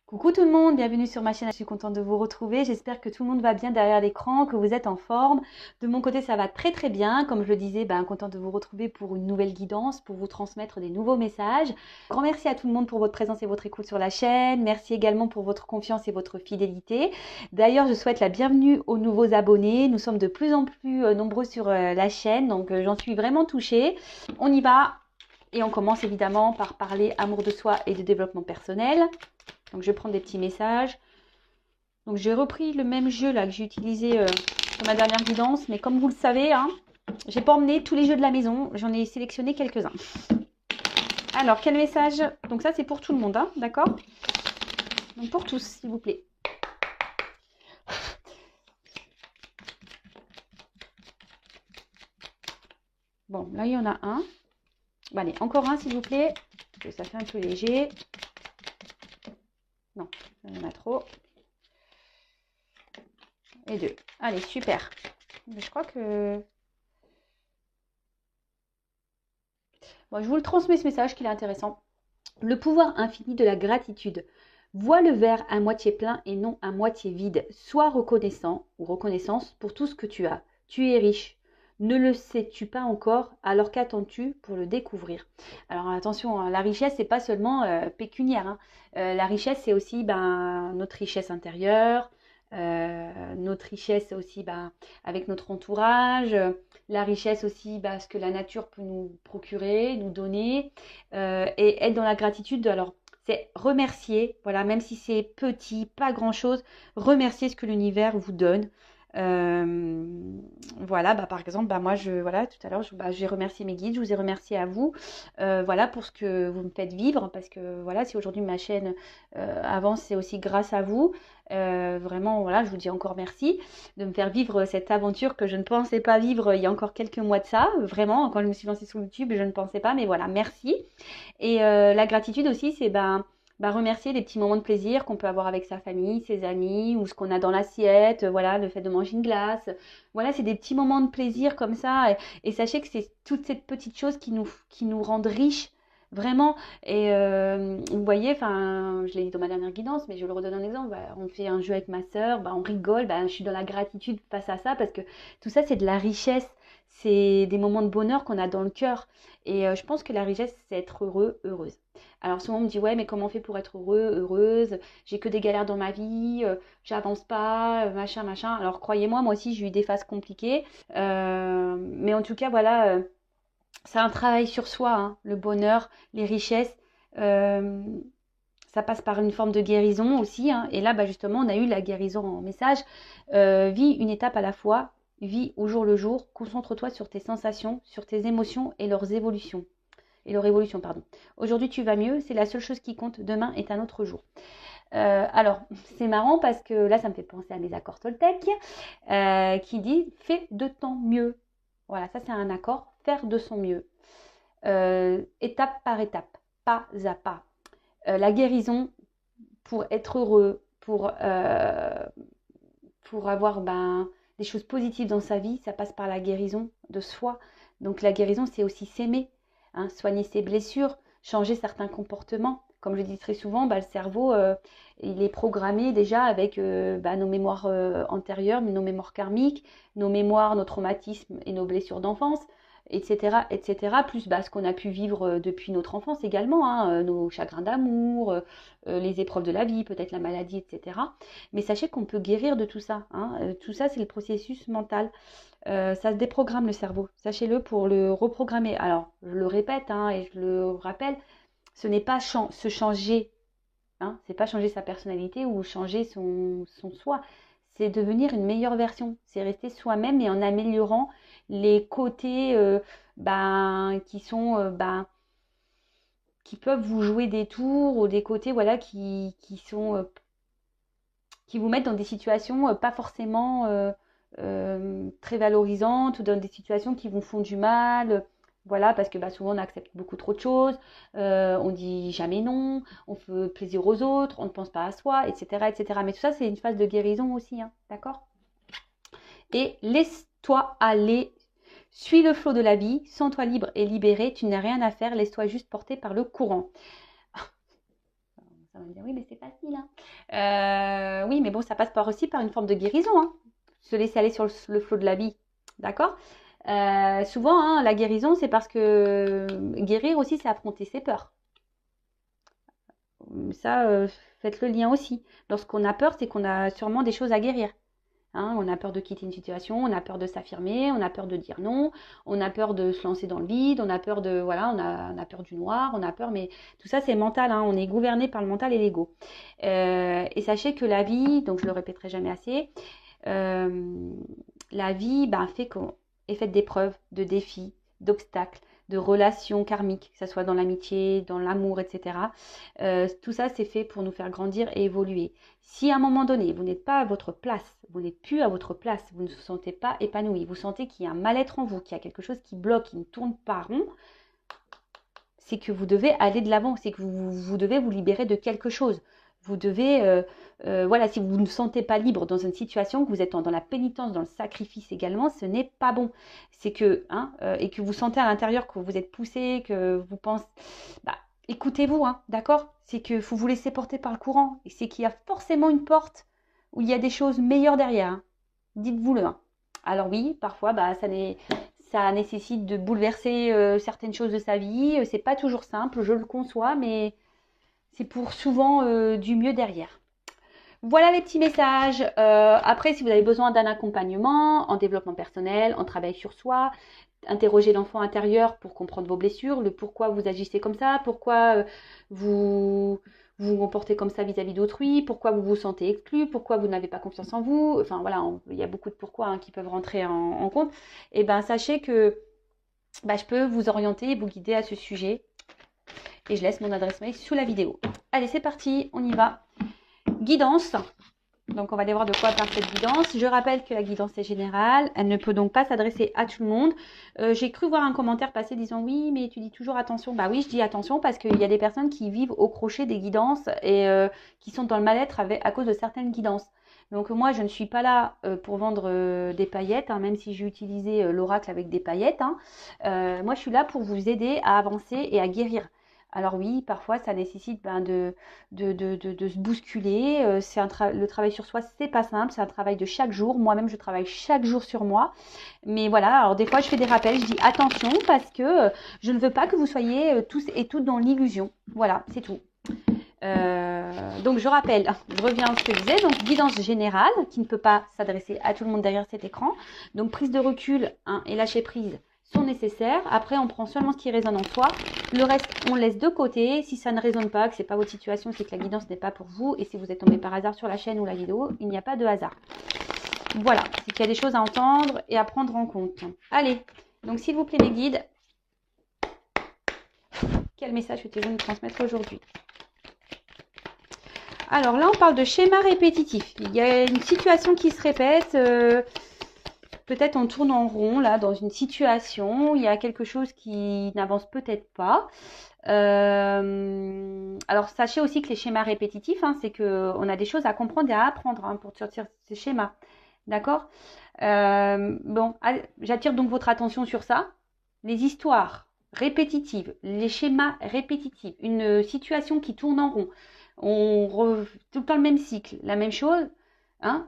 Coucou tout le monde, bienvenue sur ma chaîne, je suis contente de vous retrouver, j'espère que tout le monde va bien derrière l'écran, que vous êtes en forme. De mon côté ça va très très bien, comme je le disais, contente de vous retrouver pour une nouvelle guidance, pour vous transmettre des nouveaux messages. Grand merci à tout le monde pour votre présence et votre écoute sur la chaîne, merci également pour votre confiance et votre fidélité. D'ailleurs je souhaite la bienvenue aux nouveaux abonnés, nous sommes de plus en plus nombreux sur la chaîne, donc j'en suis vraiment touchée. On y va et on commence évidemment par parler amour de soi et de développement personnel. Donc, je vais prendre des petits messages. Donc, j'ai repris le même jeu là que j'ai utilisé sur ma dernière guidance. Mais comme vous le savez, hein, j'ai pas emmené tous les jeux de la maison. J'en ai sélectionné quelques-uns. Alors, quel message? Donc, ça, c'est pour tout le monde, hein, d'accord? Donc, pour tous, s'il vous plaît. Bon, là, il y en a un. Bon, allez, encore un, s'il vous plaît. Parce que ça fait un peu léger. Non, il y en a trop. Et deux. Allez, super. Je crois que... Bon, je vous le transmets ce message qu'il est intéressant. Le pouvoir infini de la gratitude. Vois le verre à moitié plein et non à moitié vide. Sois reconnaissant ou reconnaissance pour tout ce que tu as. Tu es riche. Ne le sais-tu pas encore? Alors qu'attends-tu pour le découvrir? Alors attention, hein, la richesse, c'est pas seulement pécuniaire, hein. La richesse, c'est aussi notre richesse intérieure, notre richesse aussi avec notre entourage, la richesse aussi ce que la nature peut nous procurer, nous donner, et être dans la gratitude. Alors, c'est remercier, voilà, même si c'est petit, pas grand-chose, remercier ce que l'univers vous donne. Euh, voilà, par exemple, moi, voilà, tout à l'heure, j'ai remercié mes guides, je vous ai remercié à vous, voilà, pour ce que vous me faites vivre, parce que voilà, si aujourd'hui ma chaîne avance, c'est aussi grâce à vous. Vraiment, voilà, je vous dis encore merci de me faire vivre cette aventure que je ne pensais pas vivre il y a encore quelques mois de ça. Vraiment, quand je me suis lancée sur YouTube, je ne pensais pas, mais voilà, merci. Et la gratitude aussi, c'est remercier les petits moments de plaisir qu'on peut avoir avec sa famille, ses amis, ou ce qu'on a dans l'assiette, voilà, le fait de manger une glace. Voilà, c'est des petits moments de plaisir comme ça. Et sachez que c'est toutes ces petites choses qui nous rendent riches. Vraiment, et vous voyez, je l'ai dit dans ma dernière guidance, mais je le redonne un exemple. On fait un jeu avec ma sœur, on rigole, je suis dans la gratitude face à ça parce que tout ça, c'est de la richesse, c'est des moments de bonheur qu'on a dans le cœur. Et je pense que la richesse, c'est être heureux, heureuse. Alors souvent on me dit, ouais, mais comment on fait pour être heureux, heureuse? J'ai que des galères dans ma vie, j'avance pas, machin, machin. Alors croyez-moi, moi aussi j'ai eu des phases compliquées. Mais en tout cas, voilà, c'est un travail sur soi, hein, le bonheur, les richesses. Euh, Ça passe par une forme de guérison aussi, hein. Et là, justement, on a eu la guérison en message. Vis une étape à la fois, vis au jour le jour, concentre-toi sur tes sensations, sur tes émotions et leurs évolutions. Et leur évolution, pardon. Aujourd'hui, tu vas mieux, c'est la seule chose qui compte. Demain est un autre jour. Alors, c'est marrant parce que là, ça me fait penser à mes accords Toltec qui dit fais de ton mieux. Voilà, ça c'est un accord, faire de son mieux. Étape par étape, pas à pas. La guérison, pour être heureux, pour avoir des choses positives dans sa vie, ça passe par la guérison de soi. Donc la guérison, c'est aussi s'aimer, hein, soigner ses blessures, changer certains comportements. Comme je dis très souvent, le cerveau, il est programmé déjà avec nos mémoires antérieures, nos mémoires karmiques, nos mémoires, nos traumatismes et nos blessures d'enfance, etc., etc., plus ce qu'on a pu vivre depuis notre enfance également, hein, nos chagrins d'amour, les épreuves de la vie, peut-être la maladie, etc. Mais sachez qu'on peut guérir de tout ça, hein. Tout ça, c'est le processus mental. Ça se déprogramme le cerveau. Sachez-le pour le reprogrammer. Alors, je le répète et je le rappelle, ce n'est pas se changer, hein, c'est pas changer sa personnalité ou changer son soi. C'est devenir une meilleure version. C'est rester soi-même et en améliorant les côtés qui sont qui peuvent vous jouer des tours ou des côtés voilà qui sont qui vous mettent dans des situations pas forcément très valorisantes ou dans des situations qui vous font du mal. Voilà, parce que souvent on accepte beaucoup trop de choses, on dit jamais non, on fait plaisir aux autres, on ne pense pas à soi, etc. etc. Mais tout ça, c'est une phase de guérison aussi, hein, d'accord? Et laisse-toi aller, suis le flot de la vie, sens-toi libre et libéré, tu n'as rien à faire, laisse-toi juste porter par le courant. Ça va me dire, oui, mais c'est facile, hein. Oui, mais bon, ça passe aussi par une forme de guérison, hein. Se laisser aller sur le flot de la vie, d'accord? Souvent, hein, la guérison, c'est parce que guérir aussi, c'est affronter ses peurs. Ça, faites le lien aussi. Lorsqu'on a peur, c'est qu'on a sûrement des choses à guérir. Hein, on a peur de quitter une situation, on a peur de s'affirmer, on a peur de dire non, on a peur de se lancer dans le vide, on a peur de, voilà, on a peur du noir, on a peur, mais tout ça c'est mental, hein, on est gouverné par le mental et l'ego. Et sachez que la vie, donc je le répéterai jamais assez, euh, la vie est faite d'épreuves, de défis, d'obstacles, de relations karmiques, que ce soit dans l'amitié, dans l'amour, etc. Tout ça, c'est fait pour nous faire grandir et évoluer. Si à un moment donné, vous n'êtes pas à votre place, vous n'êtes plus à votre place, vous ne vous sentez pas épanoui, vous sentez qu'il y a un mal-être en vous, qu'il y a quelque chose qui bloque, qui ne tourne pas rond, c'est que vous devez aller de l'avant, c'est que vous devez vous libérer de quelque chose. Vous devez, voilà, si vous ne vous sentez pas libre dans une situation, que vous êtes dans la pénitence, dans le sacrifice également, ce n'est pas bon. C'est que, hein, et que vous sentez à l'intérieur que vous êtes poussé, que vous pensez, bah, écoutez-vous, hein, d'accord? C'est que faut vous laisser porter par le courant, et c'est qu'il y a forcément une porte où il y a des choses meilleures derrière, hein. Dites-vous-le, hein. Alors oui, parfois, bah, ça nécessite de bouleverser certaines choses de sa vie. C'est pas toujours simple, je le conçois, mais c'est pour souvent du mieux derrière. Voilà les petits messages. Après, si vous avez besoin d'un accompagnement en développement personnel, en travail sur soi, interrogez l'enfant intérieur pour comprendre vos blessures, le pourquoi vous agissez comme ça, pourquoi vous vous comportez comme ça vis-à-vis d'autrui, pourquoi vous vous sentez exclu, pourquoi vous n'avez pas confiance en vous. Enfin voilà, il y a beaucoup de pourquoi, hein, qui peuvent rentrer en compte. Et ben sachez que je peux vous orienter et vous guider à ce sujet. Et je laisse mon adresse mail sous la vidéo. Allez, c'est parti, on y va. Guidance. Donc, on va aller voir de quoi parle cette guidance. Je rappelle que la guidance est générale. Elle ne peut donc pas s'adresser à tout le monde. J'ai cru voir un commentaire passer disant oui, mais tu dis toujours attention. Bah oui, je dis attention parce qu'il y a des personnes qui vivent au crochet des guidances et qui sont dans le mal-être à cause de certaines guidances. Donc moi, je ne suis pas là pour vendre des paillettes, hein, même si j'ai utilisé l'oracle avec des paillettes, hein. Moi, je suis là pour vous aider à avancer et à guérir. Alors oui, parfois, ça nécessite de se bousculer. Le travail sur soi, c'est pas simple, c'est un travail de chaque jour. Moi-même, je travaille chaque jour sur moi. Mais voilà, alors des fois, je fais des rappels, je dis attention parce que je ne veux pas que vous soyez tous et toutes dans l'illusion. Voilà, c'est tout. Donc je rappelle, je reviens à ce que je disais, donc guidance générale qui ne peut pas s'adresser à tout le monde derrière cet écran. Donc prise de recul, hein, et lâcher prise sont nécessaires. Après, on prend seulement ce qui résonne en soi. Le reste, on laisse de côté. Si ça ne résonne pas, que c'est pas votre situation, c'est que la guidance n'est pas pour vous. Et si vous êtes tombé par hasard sur la chaîne ou la vidéo, il n'y a pas de hasard. Voilà, c'est qu'il y a des choses à entendre et à prendre en compte. Allez, donc s'il vous plaît mes guides, quel message souhaitez-vous nous transmettre aujourd'hui ? Alors là, on parle de schéma répétitif. Il y a une situation qui se répète. Peut-être on tourne en rond là dans une situation. Il y a quelque chose qui n'avance peut-être pas. Alors sachez aussi que les schémas répétitifs, hein, c'est qu'on a des choses à comprendre et à apprendre, hein, pour sortir ces schémas. D'accord? Bon, j'attire donc votre attention sur ça. Les histoires répétitives, les schémas répétitifs, une situation qui tourne en rond. Tout le temps le même cycle, la même chose, hein?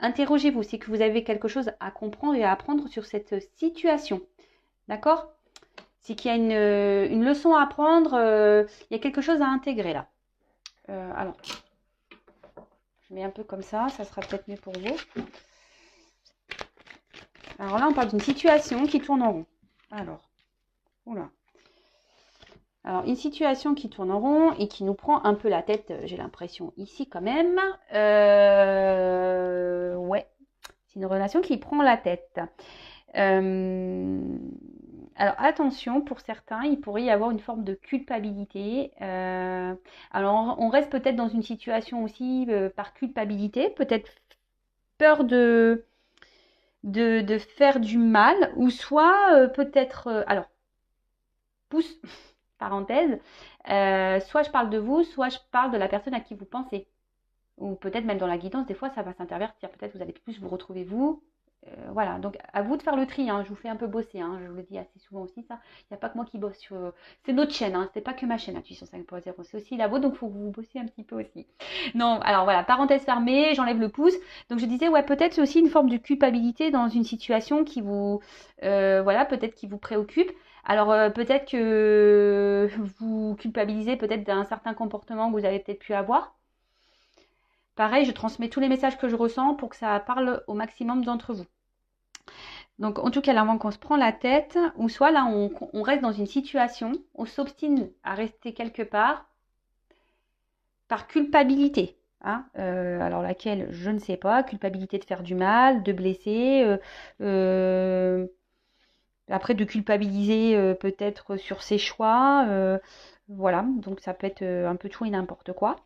Interrogez-vous, c'est que vous avez quelque chose à comprendre et à apprendre sur cette situation. D'accord? C'est qu'il y a une leçon à apprendre, il y a quelque chose à intégrer là. Alors, je mets un peu comme ça sera peut-être mieux pour vous. Alors là, on parle d'une situation qui tourne en rond. Alors, oula. Alors, une situation qui tourne en rond et qui nous prend un peu la tête, j'ai l'impression, ici quand même. Ouais, c'est une relation qui prend la tête. Alors, attention, pour certains, il pourrait y avoir une forme de culpabilité. Alors, on reste peut-être dans une situation aussi par culpabilité, peut-être peur de faire du mal, ou soit peut-être... alors, pouce... parenthèse, soit je parle de vous, soit je parle de la personne à qui vous pensez. Ou peut-être même dans la guidance, des fois ça va s'intervertir. Peut-être vous allez plus vous retrouver vous, Voilà, donc à vous de faire le tri, hein. Je vous fais un peu bosser, hein. Je vous le dis assez souvent aussi, ça. Il n'y a pas que moi qui bosse sur. C'est notre chaîne, hein. C'est pas que ma chaîne, Intuition 5.0, c'est aussi la vôtre, donc il faut que vous bossiez un petit peu aussi. Non, alors voilà, parenthèse fermée, j'enlève le pouce. Donc je disais, ouais, peut-être c'est aussi une forme de culpabilité dans une situation qui vous. Voilà, peut-être qui vous préoccupe. Alors peut-être que vous culpabilisez peut-être d'un certain comportement que vous avez peut-être pu avoir. Pareil, je transmets tous les messages que je ressens pour que ça parle au maximum d'entre vous. Donc, en tout cas, là, avant qu'on se prend la tête, ou soit là, on reste dans une situation, on s'obstine à rester quelque part par culpabilité. Hein, alors, laquelle, je ne sais pas, culpabilité de faire du mal, de blesser, euh, après de culpabiliser peut-être sur ses choix. Voilà, donc ça peut être un peu tout et n'importe quoi.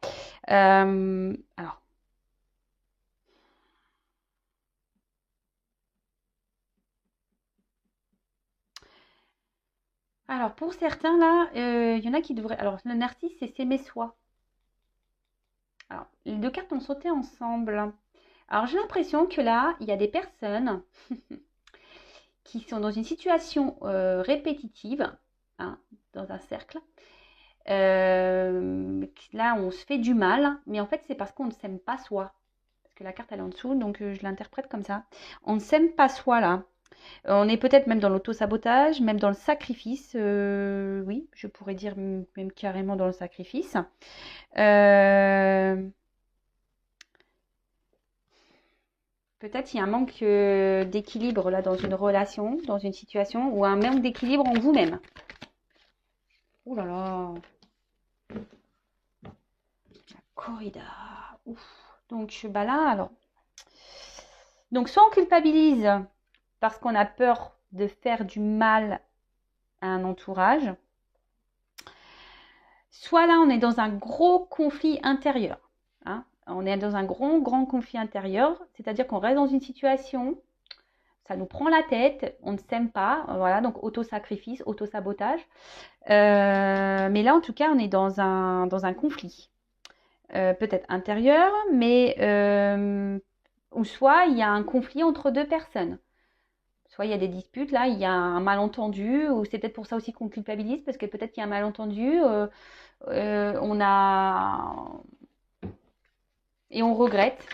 Alors, pour certains, là, il y en a qui devraient. Alors, le narcisse, c'est s'aimer soi. Alors, les deux cartes ont sauté ensemble. Alors, j'ai l'impression que là, il y a des personnes qui sont dans une situation répétitive, hein, dans un cercle. Là, on se fait du mal, mais en fait, c'est parce qu'on ne s'aime pas soi. Parce que la carte, elle est en dessous, donc je l'interprète comme ça. On ne s'aime pas soi, là. On est peut-être même dans l'auto-sabotage, même dans le sacrifice. Oui, je pourrais dire même carrément dans le sacrifice. Euh, Peut-être il y a un manque d'équilibre là dans une relation, dans une situation, ou un manque d'équilibre en vous-même. Ouh là là, la corrida. Ouf. Donc bah là alors. Donc soit on culpabilise parce qu'on a peur de faire du mal à un entourage, soit là on est dans un gros conflit intérieur. Hein. On est dans un grand conflit intérieur, c'est-à-dire qu'on reste dans une situation, ça nous prend la tête, on ne s'aime pas, voilà, donc auto-sacrifice, auto-sabotage. Mais là, en tout cas, on est dans un conflit. Peut-être intérieur, mais ou soit il y a un conflit entre deux personnes. Soit il y a des disputes, là, il y a un malentendu, ou c'est peut-être pour ça aussi qu'on culpabilise, parce que peut-être qu'il y a un malentendu, on a. Et on regrette.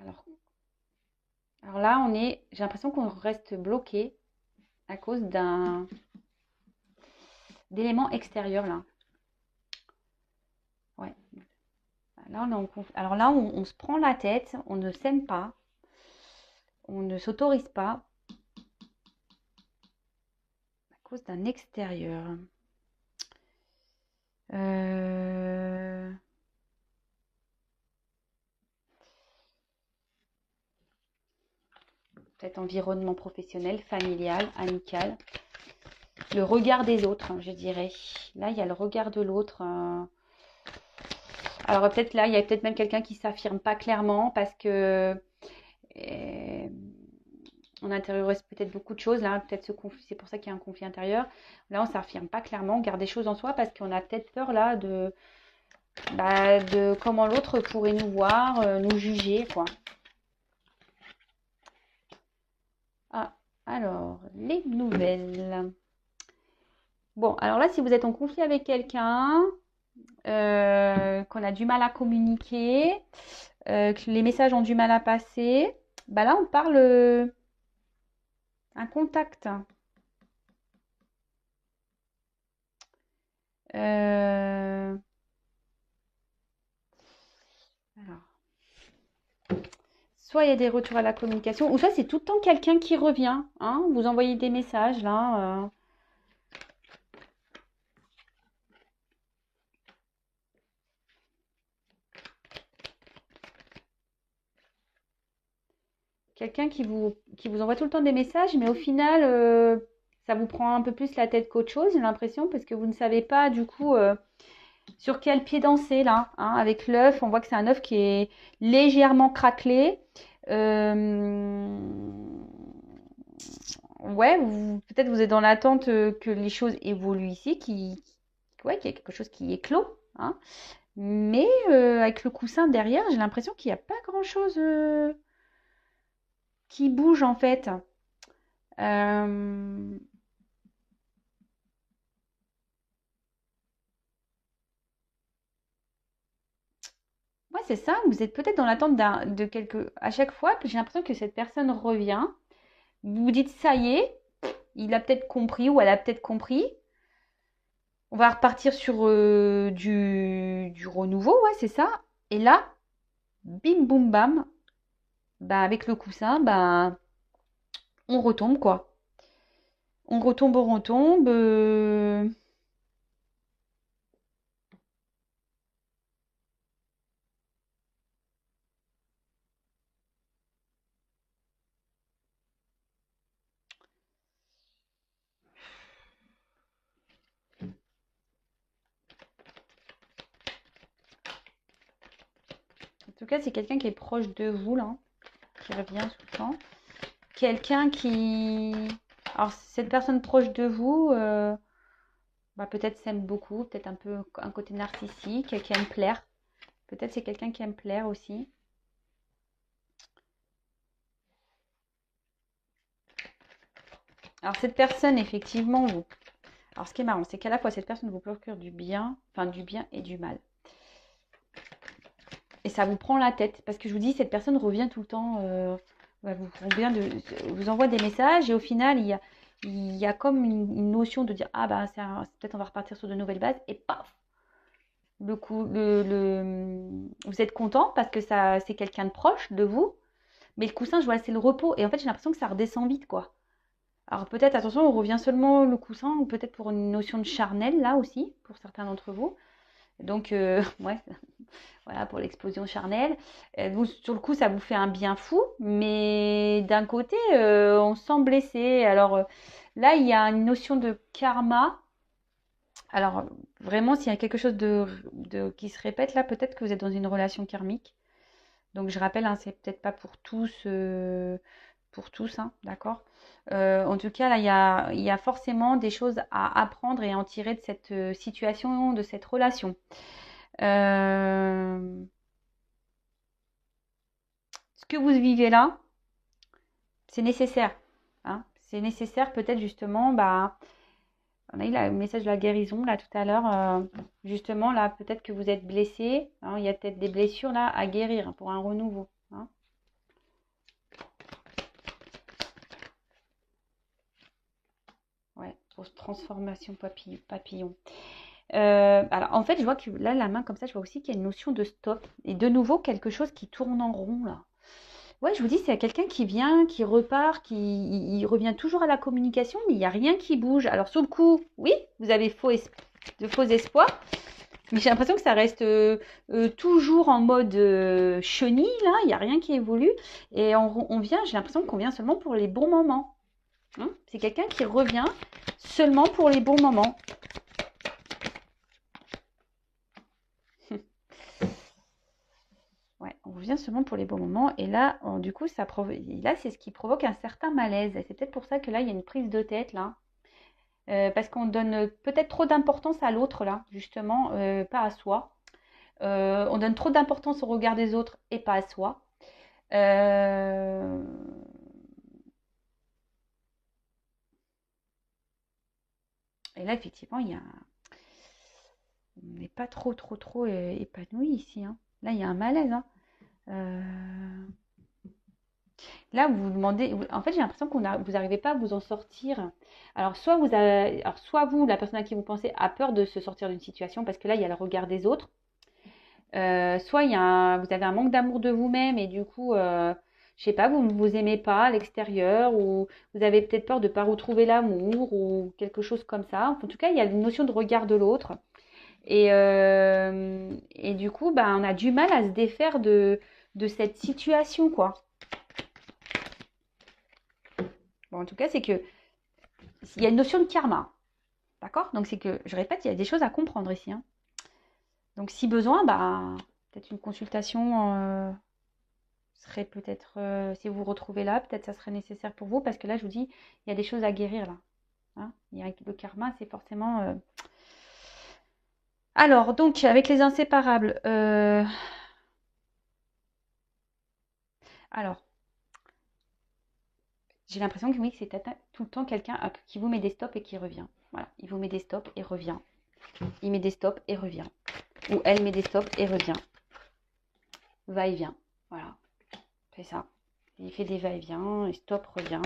Alors, alors là, j'ai l'impression qu'on reste bloqué à cause d'éléments extérieurs, là. Ouais. Là, alors là, on se prend la tête, on ne s'aime pas, on ne s'autorise pas à cause d'un extérieur. Euh, Peut-être environnement professionnel, familial, amical. Le regard des autres, je dirais. Là, il y a le regard de l'autre. Alors peut-être là, il y a peut-être même quelqu'un qui s'affirme pas clairement parce que on intériorise peut-être beaucoup de choses. Là, peut-être ce conflit, c'est pour ça qu'il y a un conflit intérieur. Là, on s'affirme pas clairement, on garde des choses en soi parce qu'on a peut-être peur là de comment l'autre pourrait nous voir, nous juger, quoi. Ah, alors, les nouvelles. Bon, alors là, si vous êtes en conflit avec quelqu'un, qu'on a du mal à communiquer, que les messages ont du mal à passer, bah là, on parle un contact. Euh, alors, soit il y a des retours à la communication, ou soit c'est tout le temps quelqu'un qui revient. Hein, vous envoyez des messages là. Quelqu'un qui vous envoie tout le temps des messages, mais au final, ça vous prend un peu plus la tête qu'autre chose, j'ai l'impression, parce que vous ne savez pas du coup sur quel pied danser là. Hein, avec l'œuf, on voit que c'est un œuf qui est légèrement craquelé. Euh, Ouais, peut-être vous êtes dans l'attente que les choses évoluent ici, que ouais, qu'il y a quelque chose qui est clos, hein. Mais avec le coussin derrière, j'ai l'impression qu'il n'y a pas grand-chose qui bouge en fait. Euh, Ouais, c'est ça. Vous êtes peut-être dans l'attente de quelque. À chaque fois, j'ai l'impression que cette personne revient. Vous vous dites, ça y est, il a peut-être compris ou elle a peut-être compris. On va repartir sur du renouveau, ouais, c'est ça. Et là, bim, boum, bam, bah, avec le coussin, bah, on retombe, quoi. On retombe, on retombe. En tout cas, c'est quelqu'un qui est proche de vous, là, qui revient tout le temps. Quelqu'un qui. Alors, cette personne proche de vous, bah, peut-être s'aime beaucoup, peut-être un peu un côté narcissique, qui aime plaire. Peut-être c'est quelqu'un qui aime plaire aussi. Alors, cette personne, effectivement, vous. Alors, ce qui est marrant, c'est qu'à la fois, cette personne vous procure du bien, enfin, du bien et du mal. Et ça vous prend la tête. Parce que je vous dis, cette personne revient tout le temps, vous envoie des messages et au final, il y a comme une notion de dire, ah bah, peut-être on va repartir sur de nouvelles bases et paf, le coup, vous êtes content parce que ça, c'est quelqu'un de proche de vous, mais le coussin, je vois, c'est le repos. Et en fait, j'ai l'impression que ça redescend vite, quoi. Alors peut-être, attention, on revient seulement le coussin, ou peut-être pour une notion de charnel, là aussi, pour certains d'entre vous. Donc, ouais, voilà, pour l'explosion charnelle. Vous, sur le coup, ça vous fait un bien fou, mais d'un côté, on se sent blessé. Alors là, il y a une notion de karma. Alors, vraiment, s'il y a quelque chose qui se répète, là, peut-être que vous êtes dans une relation karmique. Donc, je rappelle, hein, c'est peut-être pas pour tous, hein, d'accord? En tout cas, là, il y a forcément des choses à apprendre et à en tirer de cette situation, de cette relation. Euh, Ce que vous vivez là, c'est nécessaire, hein. C'est nécessaire peut-être justement, bah, on a eu le message de la guérison là tout à l'heure. Justement, là, peut-être que vous êtes blessé, hein, il y a peut-être des blessures là à guérir, hein, pour un renouveau, hein. Ouais, pour transformation papillon. Alors en fait, je vois que là, la main comme ça, je vois aussi qu'il y a une notion de stop. Et de nouveau, quelque chose qui tourne en rond là. Ouais, je vous dis, c'est quelqu'un qui vient, qui repart, il revient toujours à la communication, mais il n'y a rien qui bouge. Alors sur le coup, oui, vous avez de faux espoirs, mais j'ai l'impression que ça reste toujours en mode chenille, là, il n'y a rien qui évolue. Et on vient, j'ai l'impression qu'on vient seulement pour les bons moments, hein. C'est quelqu'un qui revient seulement pour les bons moments. Ouais, on revient seulement pour les bons moments. Et là, du coup, là, c'est ce qui provoque un certain malaise. Et c'est peut-être pour ça que là, il y a une prise de tête, là. Parce qu'on donne peut-être trop d'importance à l'autre, là, justement, pas à soi. On donne trop d'importance au regard des autres et pas à soi. Euh, Et là, effectivement, on n'est pas trop épanoui ici, hein. Là, il y a un malaise, hein. Euh, Là, vous vous demandez, en fait, j'ai l'impression vous n'arrivez pas à vous en sortir. Alors, soit vous, la personne à qui vous pensez, a peur de se sortir d'une situation parce que là, il y a le regard des autres. Soit vous avez un manque d'amour de vous-même et du coup, je sais pas, vous ne vous aimez pas à l'extérieur ou vous avez peut-être peur de ne pas retrouver l'amour ou quelque chose comme ça. En tout cas, il y a une notion de regard de l'autre. Et du coup, bah, on a du mal à se défaire de cette situation, quoi. Bon, en tout cas, c'est que il y a une notion de karma. D'accord? Donc, c'est que, je répète, il y a des choses à comprendre ici, hein. Donc, si besoin, bah, peut-être une consultation serait peut-être, si vous vous retrouvez là, peut-être ça serait nécessaire pour vous, parce que là, je vous dis, il y a des choses à guérir là, hein. Le karma, c'est forcément Alors, donc, avec les inséparables, alors, j'ai l'impression que oui, c'est tout le temps quelqu'un qui vous met des stops et qui revient. Voilà, il vous met des stops et revient. Il met des stops et revient. Ou elle met des stops et revient. Va-et-vient. Voilà, c'est ça. Il fait des va-et-vient, et stop, revient.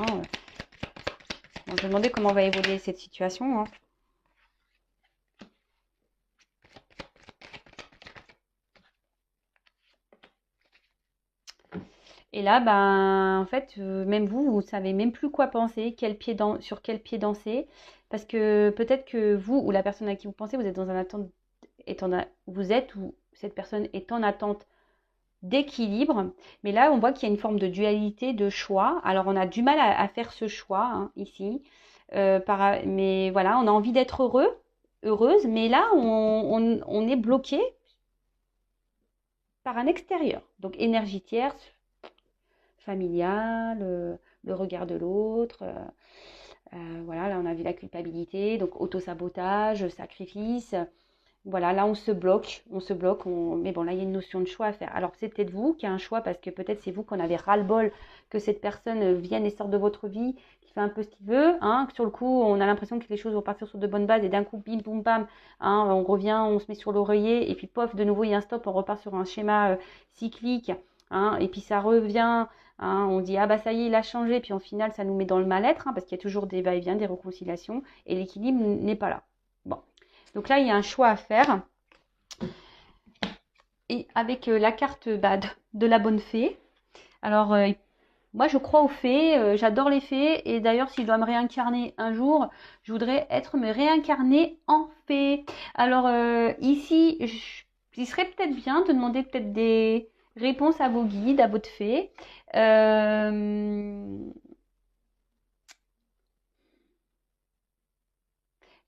Bon, je me demandais comment va évoluer cette situation, hein. Et là, ben, en fait, même vous, vous savez même plus quoi penser, sur quel pied danser, parce que peut-être que vous ou la personne à qui vous pensez, vous êtes dans un attente, vous êtes ou cette personne est en attente d'équilibre, mais là, on voit qu'il y a une forme de dualité, de choix. Alors, on a du mal à faire ce choix hein, ici, mais voilà, on a envie d'être heureuse, mais là, on est bloqué par un extérieur, donc énergie tierce, familiale, le regard de l'autre. Voilà, là on a vu la culpabilité, donc autosabotage, sacrifice. Voilà, là on se bloque, mais bon là il y a une notion de choix à faire. Alors c'est peut-être vous qui avez un choix parce que peut-être c'est vous qu'on avait ras-le-bol que cette personne vienne et sorte de votre vie, qui fait un peu ce qu'il veut. Hein, que sur le coup on a l'impression que les choses vont partir sur de bonnes bases et d'un coup bim boum bam, hein, on revient, on se met sur l'oreiller et puis pof de nouveau il y a un stop, on repart sur un schéma cyclique. Hein, et puis ça revient, hein, on dit ah bah ça y est il a changé, puis au final ça nous met dans le mal-être hein, parce qu'il y a toujours des va-et-vient, des réconciliations et l'équilibre n'est pas là. Bon. Donc là, il y a un choix à faire. Et avec la carte bah, de la bonne fée. Alors, moi, je crois aux fées. J'adore les fées. Et d'ailleurs, si je dois me réincarner un jour, je voudrais me réincarner en fée. Alors, ici, il serait peut-être bien de demander peut-être des réponses à vos guides, à votre fée.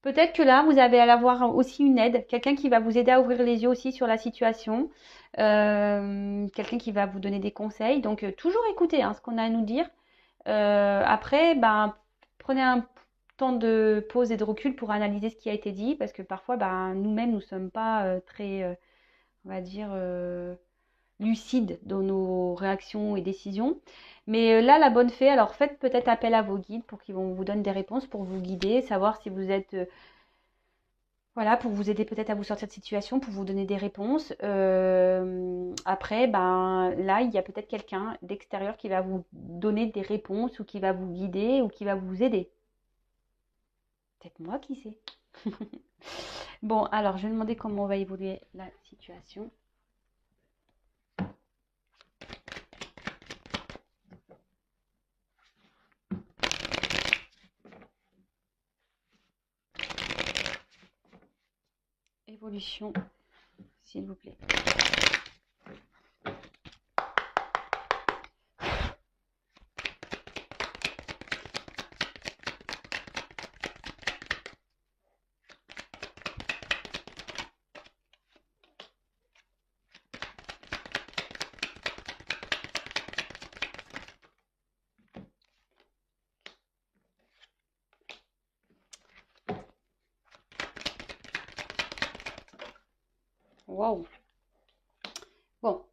Peut-être que là, vous allez avoir aussi une aide, quelqu'un qui va vous aider à ouvrir les yeux aussi sur la situation, quelqu'un qui va vous donner des conseils. Donc, toujours écouter hein, ce qu'on a à nous dire. Après, ben, prenez un temps de pause et de recul pour analyser ce qui a été dit, parce que parfois, ben, nous-mêmes, nous ne sommes pas très, on va dire, lucides dans nos réactions et décisions. Mais là, la bonne fée, alors faites peut-être appel à vos guides pour qu'ils vous donnent des réponses, pour vous guider, savoir si vous êtes voilà, pour vous aider peut-être à vous sortir de situation, pour vous donner des réponses. Après, ben, là, il y a peut-être quelqu'un d'extérieur qui va vous donner des réponses ou qui va vous guider ou qui va vous aider. Peut-être moi, qui sais. Bon, alors, je vais demander comment va évoluer la situation. Évolution, s'il vous plaît. Waouh. Bon.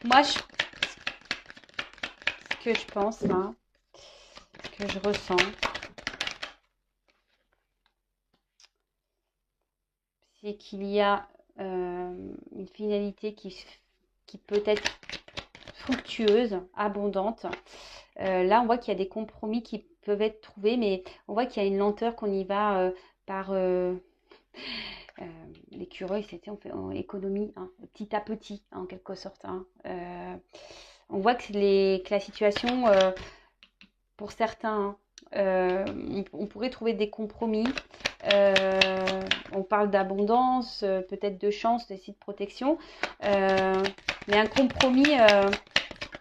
Moi, ce que je pense, hein, ce que je ressens, c'est qu'il y a une finalité qui peut être fructueuse, abondante. Là, on voit qu'il y a des compromis qui peuvent être trouvés, mais on voit qu'il y a une lenteur qu'on y va par l'écureuil, c'était en économie, hein, petit à petit, hein, en quelque sorte. Hein. On voit que la situation, pour certains, on pourrait trouver des compromis. On parle d'abondance, peut-être de chance, de de protection, mais un compromis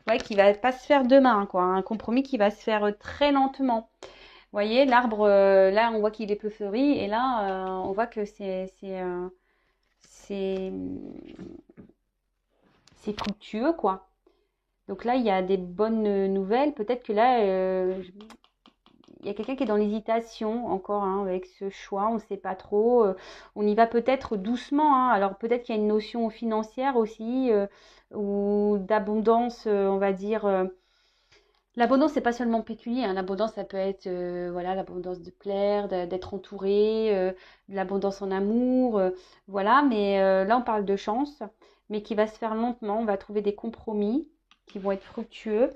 ouais, qui va pas se faire demain, quoi. Un compromis qui va se faire très lentement. Vous voyez, l'arbre, là, on voit qu'il est peu fleuri, et là, on voit que c'est fructueux, quoi. Donc là, il y a des bonnes nouvelles. Peut-être que là, il y a quelqu'un qui est dans l'hésitation encore hein, avec ce choix, on ne sait pas trop. On y va peut-être doucement. Hein. Alors peut-être qu'il y a une notion financière aussi ou d'abondance, on va dire. L'abondance, c'est pas seulement pécunier. Hein. L'abondance, ça peut être voilà, l'abondance de plaire, d'être entouré, de l'abondance en amour, voilà. Mais là, on parle de chance, mais qui va se faire lentement. On va trouver des compromis qui vont être fructueux.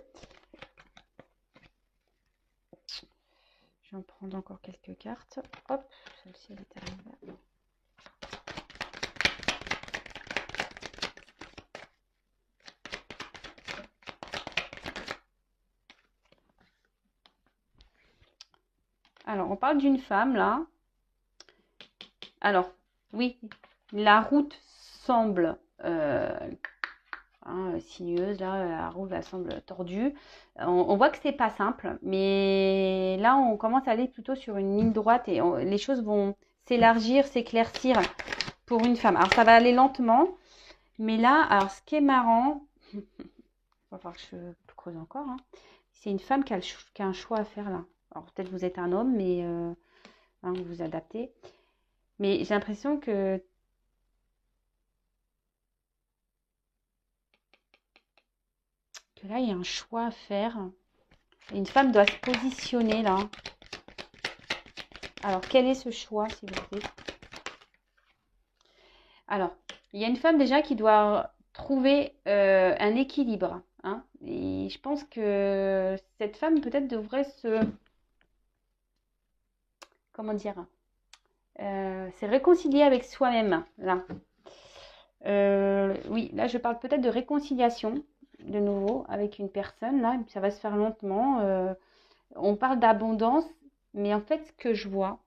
Je vais en prendre encore quelques cartes. Hop, celle-ci, elle est arrivée. Alors, on parle d'une femme, là. Alors, oui, la route semble sinueuse, là, la route elle semble tordue. On voit que c'est pas simple, mais là, on commence à aller plutôt sur une ligne droite et les choses vont s'élargir, s'éclaircir pour une femme. Alors, ça va aller lentement, mais là, alors, ce qui est marrant, il va falloir que je creuse encore, hein. C'est une femme qui a un choix à faire là. Alors, peut-être vous êtes un homme, mais vous vous adaptez. Mais j'ai l'impression que là, il y a un choix à faire. Et une femme doit se positionner là. Alors, quel est ce choix, s'il vous plaît? Alors, il y a une femme déjà qui doit trouver un équilibre. Hein, et je pense que cette femme peut-être devrait se... Comment dire? Se réconcilier avec soi-même, là. Oui, là, je parle peut-être de réconciliation, de nouveau, avec une personne, là. Ça va se faire lentement. On parle d'abondance, mais en fait, ce que je vois,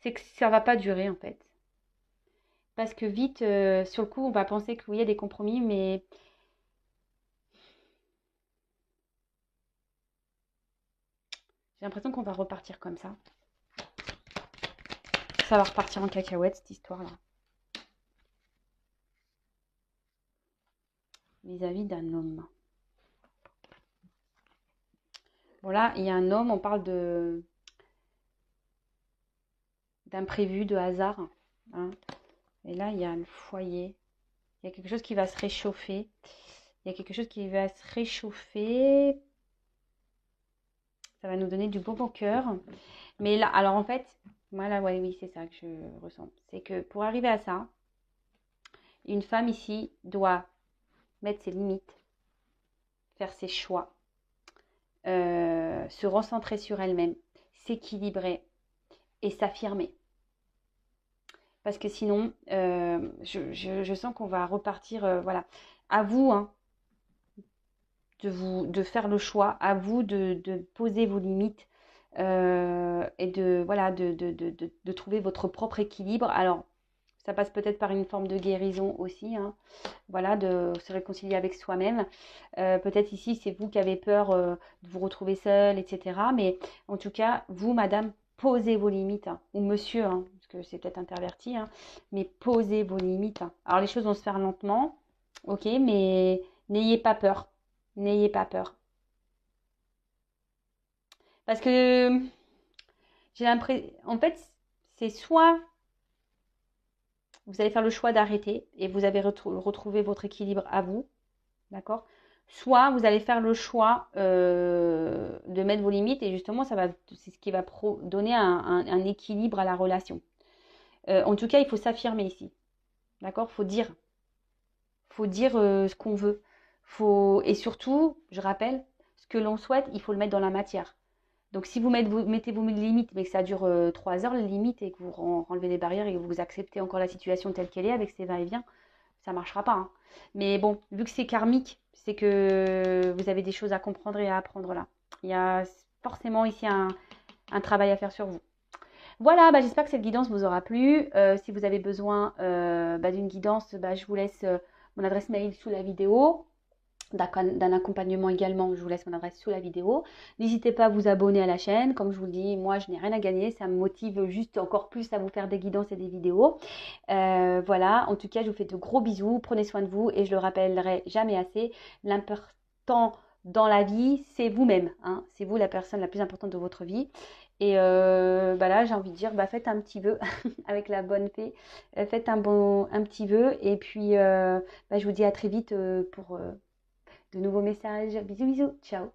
c'est que ça va pas durer, en fait. Parce que vite, sur le coup, on va penser qu'il y a des compromis, mais j'ai l'impression qu'on va repartir comme ça. Ça va repartir en cacahuète, cette histoire-là. Vis-à-vis d'un homme. Bon, là, il y a un homme, on parle d'imprévu, de hasard. Hein. Et là, il y a le foyer. Il y a quelque chose qui va se réchauffer. Il y a quelque chose qui va se réchauffer. Ça va nous donner du beau au cœur. Mais là, alors en fait, voilà, ouais, oui, c'est ça que je ressens. C'est que pour arriver à ça, une femme ici doit mettre ses limites, faire ses choix, se recentrer sur elle-même, s'équilibrer et s'affirmer. Parce que sinon, je sens qu'on va repartir, voilà. À vous, hein, de faire le choix, à vous de poser vos limites et voilà, de trouver votre propre équilibre. Alors, ça passe peut-être par une forme de guérison aussi, hein, voilà, de se réconcilier avec soi-même. Peut-être ici, c'est vous qui avez peur de vous retrouver seule, etc. Mais en tout cas, vous, madame, posez vos limites, hein, ou monsieur, hein, parce que c'est peut-être interverti, hein, mais posez vos limites. Hein. Alors, les choses vont se faire lentement, ok, mais n'ayez pas peur. N'ayez pas peur. Parce que j'ai l'impression, en fait, c'est soit vous allez faire le choix d'arrêter et vous avez retrouvé votre équilibre à vous, d'accord? Soit vous allez faire le choix de mettre vos limites et justement, c'est ce qui va donner un équilibre à la relation. En tout cas, il faut s'affirmer ici, d'accord? Faut dire ce qu'on veut. Et surtout, je rappelle, ce que l'on souhaite, il faut le mettre dans la matière. Donc, si vous mettez vos limites, mais que ça dure 3 heures, les limites, et que vous enlevez les barrières et que vous acceptez encore la situation telle qu'elle est avec ses va-et-vient, ça ne marchera pas. Hein. Mais bon, vu que c'est karmique, c'est que vous avez des choses à comprendre et à apprendre là. Il y a forcément ici un travail à faire sur vous. Voilà, j'espère que cette guidance vous aura plu. Si vous avez besoin d'une guidance, je vous laisse mon adresse mail sous la vidéo. D'un accompagnement également, je vous laisse mon adresse sous la vidéo. N'hésitez pas à vous abonner à la chaîne. Comme je vous le dis, moi, je n'ai rien à gagner. Ça me motive juste encore plus à vous faire des guidances et des vidéos. Voilà, en tout cas, je vous fais de gros bisous. Prenez soin de vous et je le rappellerai jamais assez. L'important dans la vie, c'est vous-même. Hein. C'est vous la personne la plus importante de votre vie. Et bah là, j'ai envie de dire, bah, faites un petit vœu avec la bonne fée. Faites un petit vœu. Et puis, bah, je vous dis à très vite pour de nouveaux messages. Bisous, bisous. Ciao.